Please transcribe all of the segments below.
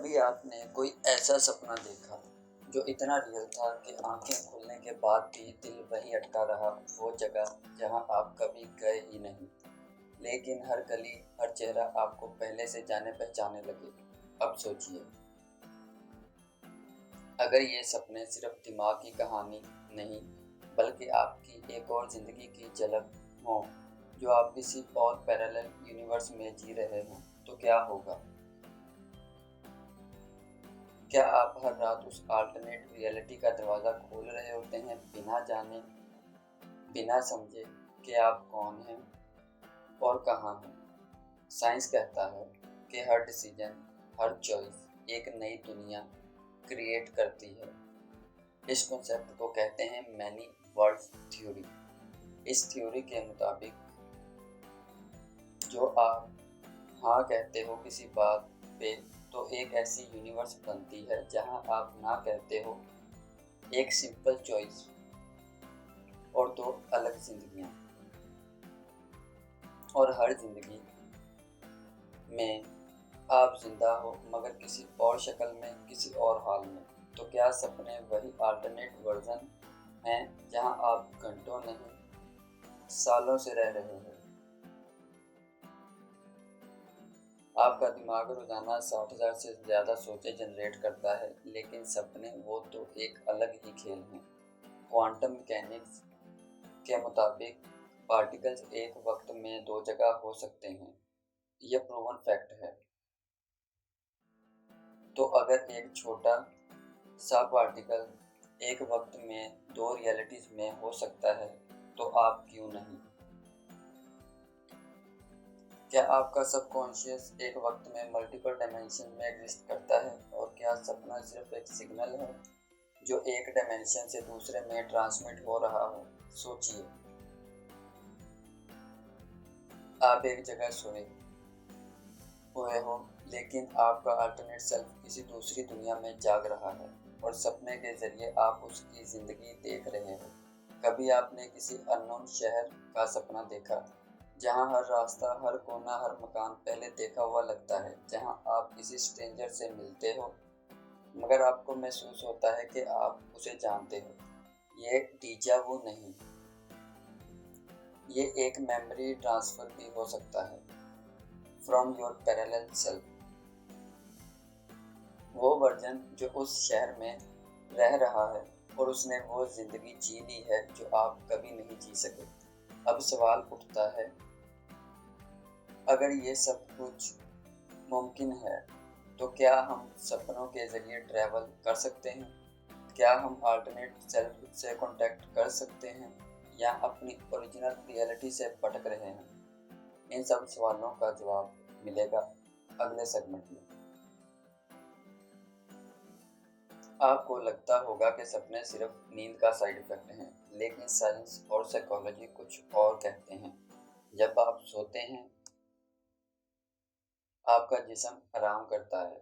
कभी आपने कोई ऐसा सपना देखा जो इतना रियल था कि आंखें खुलने के बाद भी दिल वहीं अटका रहा, वो जगह जहां आप कभी गए ही नहीं, लेकिन हर गली हर चेहरा आपको पहले से जाने पहचाने लगे। अब सोचिए, अगर ये सपने सिर्फ दिमाग की कहानी नहीं बल्कि आपकी एक और जिंदगी की झलक हो, जो आप किसी और पैरेलल यूनिवर्स में जी रहे हों, तो क्या होगा? क्या आप हर रात उस अल्टरनेट रियलिटी का दरवाज़ा खोल रहे होते हैं, बिना जाने, बिना समझे कि आप कौन हैं और कहाँ हैं? साइंस कहता है कि हर डिसीजन, हर चॉइस एक नई दुनिया क्रिएट करती है। इस कॉन्सेप्ट को कहते हैं मैनी वर्ल्ड्स थ्योरी। इस थ्योरी के मुताबिक जो आप हाँ कहते हो किसी बात पे, तो एक ऐसी यूनिवर्स बनती है जहां आप ना कहते हो एक सिंपल चॉइस और दो अलग जिंदगियां। और हर जिंदगी में आप जिंदा हो, मगर किसी और शक्ल में, किसी और हाल में। तो क्या सपने वही अल्टरनेट वर्जन हैं जहां आप घंटों नहीं सालों से रह रहे हैं? आपका दिमाग रोजाना 60,000 से ज़्यादा सोचें जनरेट करता है, लेकिन सपने वो तो एक अलग ही खेल हैं। क्वांटम मैकेनिक्स के मुताबिक पार्टिकल्स एक वक्त में दो जगह हो सकते हैं। यह प्रूवन फैक्ट है। तो अगर एक छोटा सा पार्टिकल एक वक्त में दो रियलिटीज में हो सकता है, तो आप क्यों नहीं? क्या आपका सबकॉन्शियस एक वक्त में मल्टीपल डायमेंशन में एग्जिस्ट करता है? और क्या सपना सिर्फ एक सिग्नल है जो एक डायमेंशन से दूसरे में ट्रांसमिट हो रहा हो? सोचिए, आप एक जगह सोए हुए हो, लेकिन आपका अल्टरनेट सेल्फ किसी दूसरी दुनिया में जाग रहा है और सपने के जरिए आप उसकी जिंदगी देख रहे हो। कभी आपने किसी अननोन शहर का सपना देखा, जहां हर रास्ता, हर कोना, हर मकान पहले देखा हुआ लगता है, जहां आप किसी स्ट्रेंजर से मिलते हो मगर आपको महसूस होता है कि आप उसे जानते हो? ये डीजा वू नहीं, ये एक मेमोरी ट्रांसफर भी हो सकता है फ्रॉम योर पैरेलल सेल्फ। वो वर्जन जो उस शहर में रह रहा है और उसने वो जिंदगी जी ली है जो आप कभी नहीं जी सके। अब सवाल उठता है, अगर ये सब कुछ मुमकिन है, तो क्या हम सपनों के जरिए ट्रैवल कर सकते हैं? क्या हम अल्टरनेट सेल्फ से कांटेक्ट कर सकते हैं, या अपनी ओरिजिनल रियलिटी से भटक रहे हैं? इन सब सवालों का जवाब मिलेगा अगले सेगमेंट में। आपको लगता होगा कि सपने सिर्फ नींद का साइड इफेक्ट हैं, लेकिन साइंस और साइकोलॉजी कुछ और कहते हैं। जब आप सोते हैं, आपका जिस्म आराम करता है,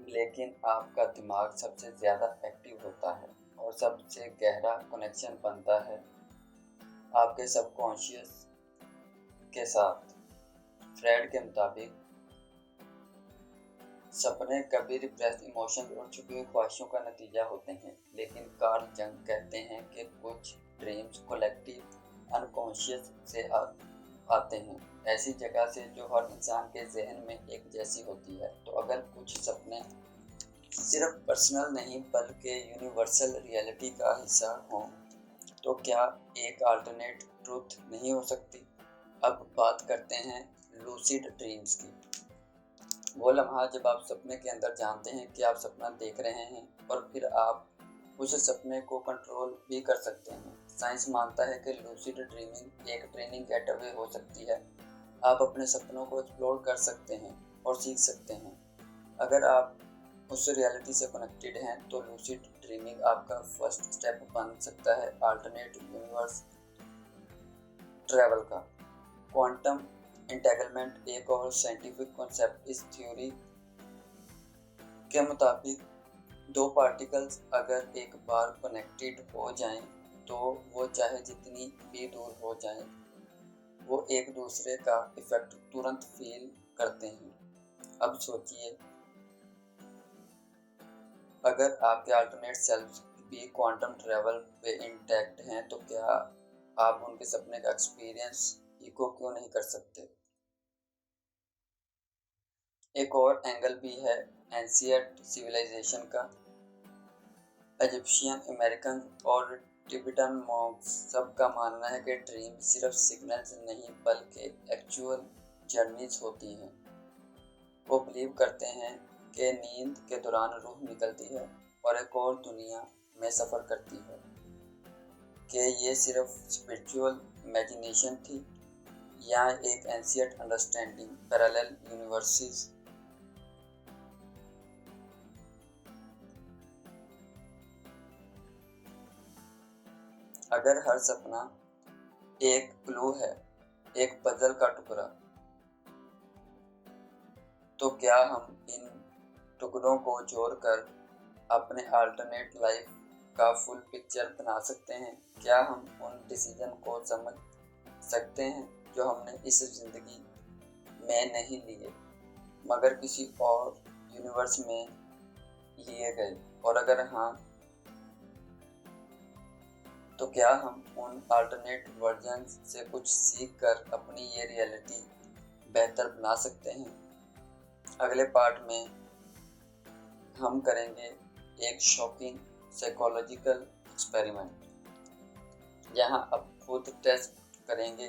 लेकिन आपका दिमाग सबसे ज़्यादा एक्टिव होता है और सबसे गहरा कनेक्शन बनता है आपके सबकॉन्शियस के साथ। फ्रेड के मुताबिक सपने कभी रिप्रेस्ड इमोशंस और छुपी हुई ख्वाहिशों का नतीजा होते हैं, लेकिन कार्ल जंग कहते हैं कि कुछ ड्रीम्स कलेक्टिव अनकॉन्शियस से आते हैं, ऐसी जगह से जो हर इंसान के जहन में एक जैसी होती है। तो अगर कुछ सपने सिर्फ पर्सनल नहीं बल्कि यूनिवर्सल रियलिटी का हिस्सा हों, तो क्या एक अल्टरनेट ट्रूथ नहीं हो सकती? अब बात करते हैं लूसिड ड्रीम्स की। वो लम्हा जब आप सपने के अंदर जानते हैं कि आप सपना देख रहे हैं और फिर आप उस सपने को कंट्रोल भी कर सकते हैं। साइंस मानता है कि लूसिड ड्रीमिंग एक ट्रेनिंग गेटअवे हो सकती है। आप अपने सपनों को एक्सप्लोर कर सकते हैं और सीख सकते हैं। अगर आप उस रियलिटी से कनेक्टेड हैं, तो लूसिड ड्रीमिंग आपका फर्स्ट स्टेप बन सकता है अल्टरनेट यूनिवर्स ट्रैवल का। क्वांटम एंटेंगलमेंट एक और साइंटिफिक कॉन्सेप्ट। इस थ्योरी के मुताबिक दो पार्टिकल्स अगर एक बार कनेक्टेड हो जाएं, तो वो चाहे जितनी भी दूर हो जाएं, वो एक दूसरे का इफेक्ट तुरंत फील करते हैं। अब सोचिए, अगर आपके अल्टरनेट सेल्फ भी क्वांटम ट्रैवल पे इंटैक्ट हैं तो क्या आप उनके सपने का एक्सपीरियंस इको क्यों नहीं कर सकते? एक और एंगल भी है एंशिएंट सिविलाइजेशन का। इजिप्शियन, अमेरिकन और टिबेटन मॉन्क्स सबका मानना है कि ड्रीम सिर्फ सिग्नल्स नहीं बल्कि एक्चुअल जर्नीज होती हैं। वो बिलीव करते हैं कि नींद के दौरान रूह निकलती है और एक और दुनिया में सफ़र करती है, कि ये सिर्फ स्पिरिचुअल इमेजिनेशन थी या एक एंशिएंट अंडरस्टैंडिंग पैरेलल यूनिवर्सेस। अगर हर सपना एक क्लू है, एक पजल का टुकड़ा, तो क्या हम इन टुकड़ों को जोड़कर अपने अल्टरनेट लाइफ का फुल पिक्चर बना सकते हैं? क्या हम उन डिसीजन को समझ सकते हैं जो हमने इस ज़िंदगी में नहीं लिए मगर किसी और यूनिवर्स में लिए गए? और अगर हाँ, तो क्या हम उन अल्टरनेट वर्जन से कुछ सीख कर अपनी ये रियलिटी बेहतर बना सकते हैं? अगले पार्ट में हम करेंगे एक शॉकिंग साइकोलॉजिकल एक्सपेरिमेंट, जहां आप खुद टेस्ट करेंगे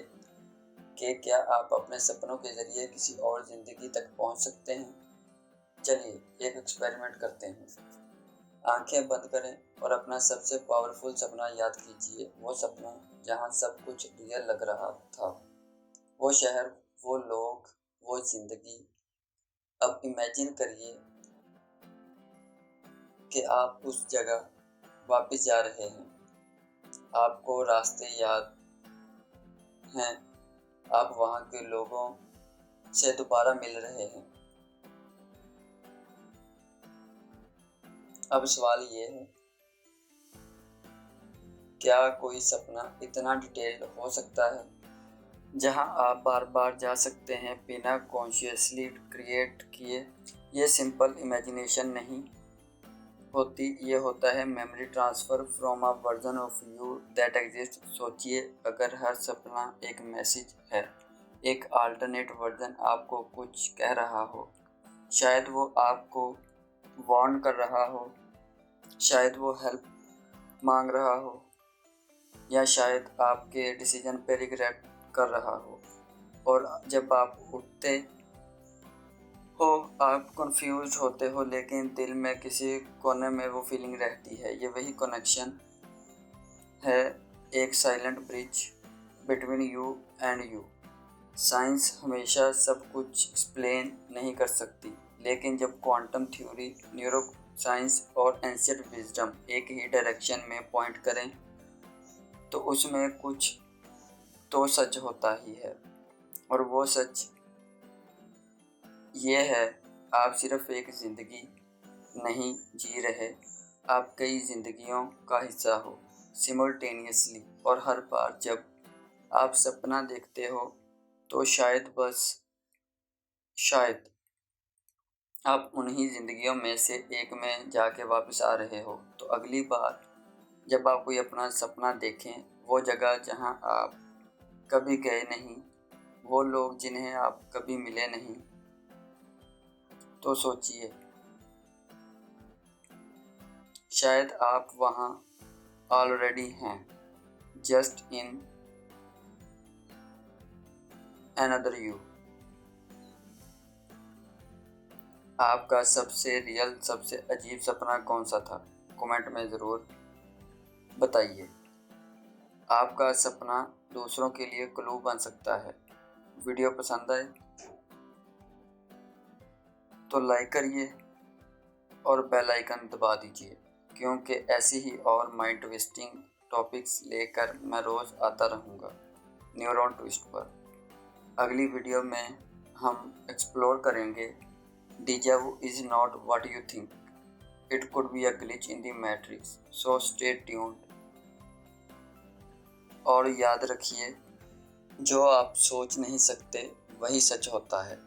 कि क्या आप अपने सपनों के जरिए किसी और ज़िंदगी तक पहुंच सकते हैं। चलिए एक एक्सपेरिमेंट करते हैं। आंखें बंद करें और अपना सबसे पावरफुल सपना याद कीजिए। वो सपना जहां सब कुछ रियल लग रहा था, वो शहर, वो लोग, वो जिंदगी। अब इमेजिन करिए कि आप उस जगह वापस जा रहे हैं। आपको रास्ते याद हैं, आप वहां के लोगों से दोबारा मिल रहे हैं। अब सवाल ये है, क्या कोई सपना इतना डिटेल्ड हो सकता है जहां आप बार बार जा सकते हैं बिना कॉन्शियसली क्रिएट किए? ये सिंपल इमेजिनेशन नहीं होती, ये होता है memory transfer from a version of you that exist. सोचिए, अगर हर सपना एक मैसेज है, एक अल्टरनेट वर्जन आपको कुछ कह रहा हो। शायद वो आपको वार्न कर रहा हो, शायद वो हेल्प मांग रहा हो, या शायद आपके डिसीजन पे रिग्रेट कर रहा हो। और जब आप उठते हो, आप कंफ्यूज होते हो, लेकिन दिल में किसी कोने में वो फीलिंग रहती है। ये वही कनेक्शन है, एक silent bridge between you and you. Science हमेशा सब कुछ एक्सप्लेन नहीं कर सकती, लेकिन जब क्वांटम थ्योरी, न्यूरो साइंस और एंशिएंट विजडम एक ही डायरेक्शन में पॉइंट करें, तो उसमें कुछ तो सच होता ही है। और वो सच ये है, आप सिर्फ एक ज़िंदगी नहीं जी रहे, आप कई ज़िंदगियों का हिस्सा हो सिमल्टेनियसली। और हर बार जब आप सपना देखते हो, तो शायद, बस शायद, आप उन्हीं ज़िंदगियों में से एक में जाके वापस आ रहे हो। तो अगली बार जब आप कोई अपना सपना देखें, वो जगह जहां आप कभी गए नहीं, वो लोग जिन्हें आप कभी मिले नहीं, तो सोचिए, शायद आप वहाँ ऑलरेडी हैं, जस्ट इन अनदर यू। आपका सबसे रियल, सबसे अजीब सपना कौन सा था? कमेंट में ज़रूर बताइए। आपका सपना दूसरों के लिए क्लू बन सकता है। वीडियो पसंद आए तो लाइक करिए और बेल आइकन दबा दीजिए, क्योंकि ऐसी ही और माइंड ट्विस्टिंग टॉपिक्स लेकर मैं रोज़ आता रहूँगा न्यूरॉन ट्विस्ट पर। अगली वीडियो में हम एक्सप्लोर करेंगे Deja vu is not what you think. It could be a glitch in the matrix. So stay tuned. और याद रखिए, जो आप सोच नहीं सकते वही सच होता है।